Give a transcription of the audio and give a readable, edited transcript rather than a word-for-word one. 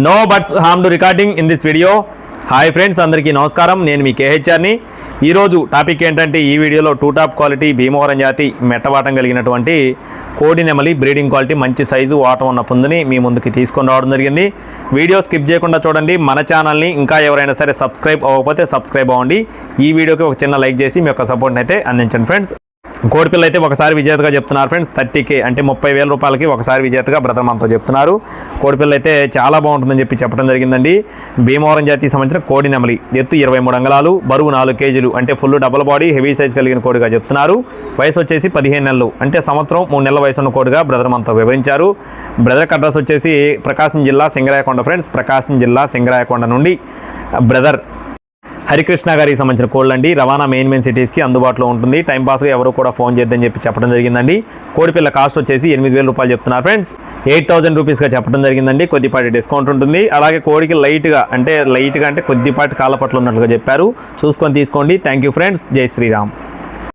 No buts harm to recording in this video. Hi friends, అందరికీ నమస్కారం. నేను మీ కేహెచ్ఆర్ని. ఈరోజు టాపిక్ ఏంటంటే ఈ వీడియోలో టూ టాప్ క్వాలిటీ భీమవరం జాతి మెట్టవాటం కలిగినటువంటి కోడి నెమలి బ్రీడింగ్ క్వాలిటీ మంచి సైజు వాటం ఉన్న పుందుని మీ ముందుకి తీసుకొని రావడం జరిగింది. వీడియో స్కిప్ చేయకుండా చూడండి. మన ఛానల్ని ఇంకా ఎవరైనా సరే సబ్స్క్రైబ్ అవ్వకపోతే సబ్స్క్రైబ్ అవ్వండి. ఈ వీడియోకి ఒక చిన్న లైక్ చేసి మీ యొక్క సపోర్ట్ని అయితే అందించండి ఫ్రెండ్స్. కోడిపిల్ల అయితే ఒకసారి విజేతగా చెప్తున్నారు ఫ్రెండ్స్. 30K అంటే 30,000 రూపాయలకి ఒకసారి విజేతగా బ్రదర్ మనతో చెప్తున్నారు. కోడిపిల్ల అయితే చాలా బాగుంటుందని చెప్పడం జరిగిందండి. భీమవరం జాతికి సంబంధించిన కోడి నెమలి, ఎత్తు 23 అంగుళాలు, బరువు 4 కేజీలు, అంటే full double body heavy size కలిగిన కోడిగా చెప్తున్నారు. వయసు వచ్చేసి 15 నెలలు, అంటే సంవత్సరం 3 నెలల వయసు ఉన్న కోడిగా బ్రదర్ మనతో వివరించారు. బ్రదర్ అడ్రస్ వచ్చేసి ప్రకాశం జిల్లా సింగరాయకొండ ఫ్రెండ్స్. ప్రకాశం జిల్లా సింగరాయకొండ నుండి బ్రదర్ హరికృష్ణ గారికి సంబంధించిన కోళ్ళు అండి. రవాణా మెయిన్ సిటీస్కి అందుబాటులో ఉంటుంది. టైంపాస్గా ఎవరు కూడా ఫోన్ చేద్దని చెప్పడం జరిగిందండి. కోడిపిల్ల కాస్ట్ వచ్చేసి 8,000 రూపాయలు చెప్తున్నారు ఫ్రెండ్స్. 8,000 రూపీస్గా చెప్పడం జరిగిందండి. కొద్దిపాటి డిస్కౌంట్ ఉంటుంది. అలాగే కోడికి లైట్గా అంటే కొద్దిపాటి కాళ్ళపట్లు ఉన్నట్లుగా చెప్పారు. చూసుకొని తీసుకోండి. Thank you friends. జై శ్రీరామ్.